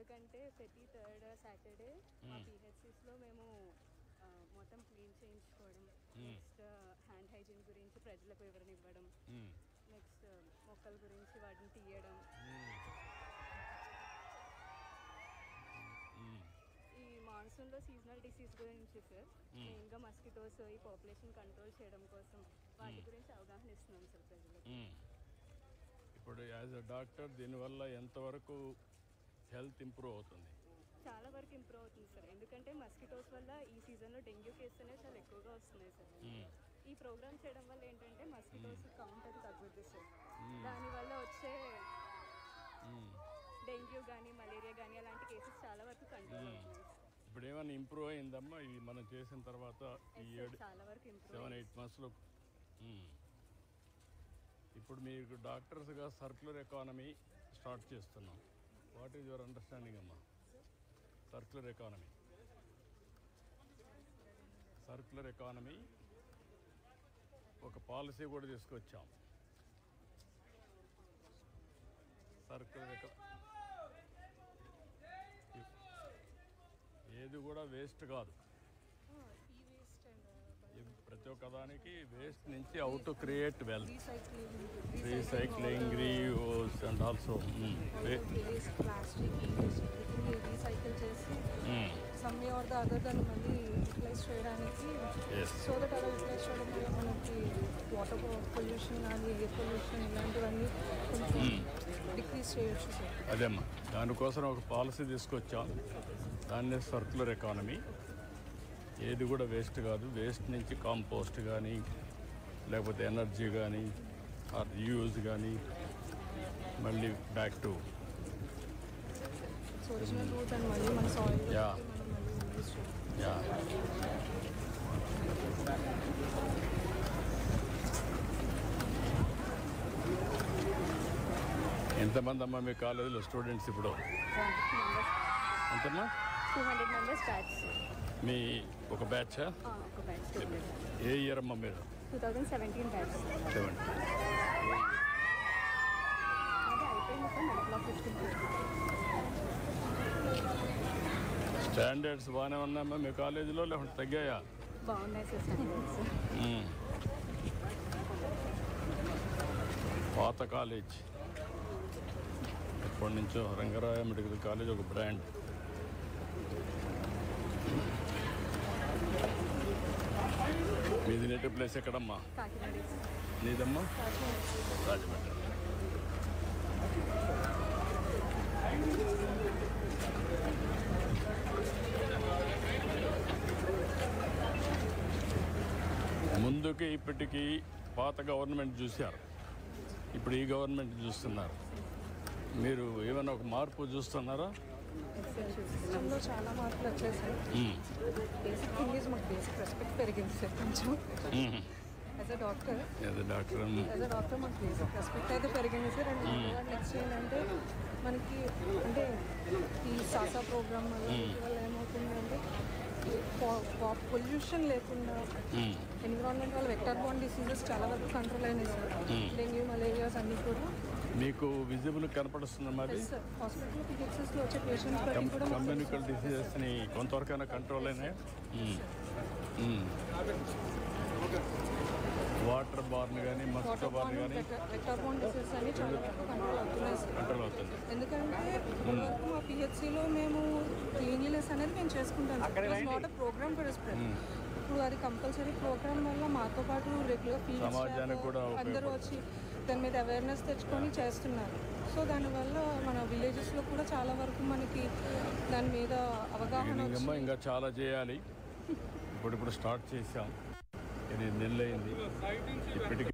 ఎందుకంటే ప్రతి third Saturday మా పిహెచ్సిస్లో మేము మొత్తం క్లీన్ చేయించుకోవడం, నెక్స్ట్ హ్యాండ్ హైజీన్ గురించి ప్రజలకు వివరణ ఇవ్వడం, నెక్స్ట్ మొక్కల గురించి వాటిని తీయడం. ఈ మాన్సూన్లో సీజనల్ డిసీజ్ గురించి సార్ మెయిన్గా మస్కిటోస్ ఈ పాపులేషన్ కంట్రోల్ చేయడం కోసం వాటి గురించి అవగాహన ఇస్తున్నాం సార్ ప్రజలకు. ఇప్పుడు యాజ్ అ డాక్టర్ దీనివల్ల ఎంతవరకు హెల్త్ ఇంప్రూవ్ అవుతుంది? చాలా వరకు ఇంప్రూవ్ అవుతుంది సార్. ఎందుకంటే మస్కిటోస్ వల్ల ఈ సీజన్లో డెంగ్యూ కేసు అనేది చాలా ఎక్కువగా వస్తున్నాయి సార్. ఈ ప్రోగ్రామ్ చేయడం వల్ల ఏంటంటే మస్కిటోస్ కౌంట్ అది తగ్గుద్ది సార్. దానివల్ల వచ్చే డెంగ్యూ కానీ మలేరియా కానీ అలాంటి కేసెస్ చాలా వరకు కంట్రోల్ అవుతున్నాయి. ఇప్పుడు ఏమైనా ఇంప్రూవ్ అయిందమ్మా ఇది మనం చేసిన తర్వాత? ఈ 7-8 మంత్స్లో ఇప్పుడు మీకు డాక్టర్స్గా సర్క్యులర్ ఎకానమీ స్టార్ట్ చేస్తున్నాం. వాట్ ఈజ్ యువర్ అండర్స్టాండింగ్ అమ్మా? సర్క్యులర్ ఎకానమీ ఒక పాలసీ కూడా తీసుకొచ్చాం. ఏది కూడా వేస్ట్ కాదు. ప్రతి ఒక్క దానికి వేస్ట్ నుంచి how to create wealth, recycling, reuse and also recycle చేసి some way or the other దాన్ని మళ్ళీ యూటిలైజ్ చేయడానికి, సో దట్ అలా యూటిలైజ్ చేయడం వల్ల మనకి వాటర్ పొల్యూషన్ కానీ ఎయిర్ పొల్యూషన్ ఇలాంటివన్నీ కొంచెం డిక్రీజ్ చేయొచ్చు సార్. అదేమ్మా, దానికోసం ఒక పాలసీ తీసుకొచ్చాం. దాన్నే సర్క్యులర్ ఎకానమీ. ఏది కూడా వేస్ట్ కాదు. వేస్ట్ నుంచి కాంపోస్ట్ కానీ లేకపోతే ఎనర్జీ కానీ ఆర్ యూజ్ కానీ మళ్ళీ back to original root and మళ్ళీ మన సాయిల్ ఎంతమంది అమ్మా మీ కాలేజీలో స్టూడెంట్స్ ఇప్పుడు? ఎంతమ్మా? 200 మెంబర్స్ బ్యాచ్. మీ ఒక బ్యాచా? ఒక బ్యాచ్. ఏ ఇయర్ అమ్మా మీరు? 2017 బ్యాచ్. 70. స్టాండర్డ్స్ బాగానే ఉన్నాయమ్మా మీ కాలేజీలో, లేకుంటే తగ్గాయా? బాగున్నాయి సార్ స్టాండర్డ్స్. పాత కాలేజ్ ఎప్పటి నుంచో రంగరాయ మెడికల్ కాలేజ్ ఒక బ్రాండ్. మీది నేటివ్ ప్లేస్ ఎక్కడమ్మా? నీదమ్మా? రాజమండ్రి. ముందుకి ఇప్పటికీ పాత గవర్నమెంట్ చూశారు, ఇప్పుడు ఈ గవర్నమెంట్ చూస్తున్నారు. మీరు ఏమైనా ఒక మార్పు చూస్తున్నారా? సిస్టంలో చాలా మార్పులు వచ్చేసాయి. బేసిక్ థింగ్ ఈజ్ మాకు బేసిక్ రెస్పెక్ట్ పెరిగింది సార్ కొంచెం. యాజ్ అ డాక్టర్ మాకు బేసిక్ రెస్పెక్ట్ అయితే పెరిగింది సార్. అండ్ నెక్స్ట్ ఏంటంటే మనకి అంటే ఈ సాసా ప్రోగ్రామ్ వల్ల ఏమవుతుందంటే పొల్యూషన్ లేకుండా ఎన్విరాన్మెంట్ వల్ల వెక్టర్ బోర్న్ డిసీజెస్ చాలా వరకు కంట్రోల్ అయినాయి సార్. డెంగ్యూ, మలేరియాస్ అన్నీ కూడా మీకు విజిబుల్ కనపడుతుందమ్మా? అది హాస్పిటల్ పిహెచ్సిస్లో వచ్చే పేషెంట్స్ కమ్యూనికల్ డిసీజెస్ని కొంతవరకైనా కంట్రోల్ అయినాయి. వాటర్ బార్న్ కానీ మస్కిటో బార్న్ కానీ వెక్టర్ బోర్న్ డిసీజెస్ అన్ని చాలా వరకు కంట్రోల్ అవుతుంది. ఎందుకంటే ఇప్పటివరకు మా పిహెచ్సిలో మేము క్లీన్లీనెస్ అనేది మేము చేసుకుంటాం. Not a programme for spread. ఇప్పుడు అది కంపల్సరీ ప్రోగ్రామ్ వల్ల మాతో పాటు రెగ్యులర్ సమాజానికి కూడా అందరూ వచ్చి దాని మీద అవేర్నెస్ తెచ్చుకొని చేస్తున్నారు. సో దానివల్ల మన విలేజెస్లో కూడా చాలా వరకు మనకి దాని మీద అవగాహన. ఇంకా చాలా చేయాలి. ఇప్పుడు స్టార్ట్ చేసాం. 8 నెలలు అయింది. ఇప్పటికీ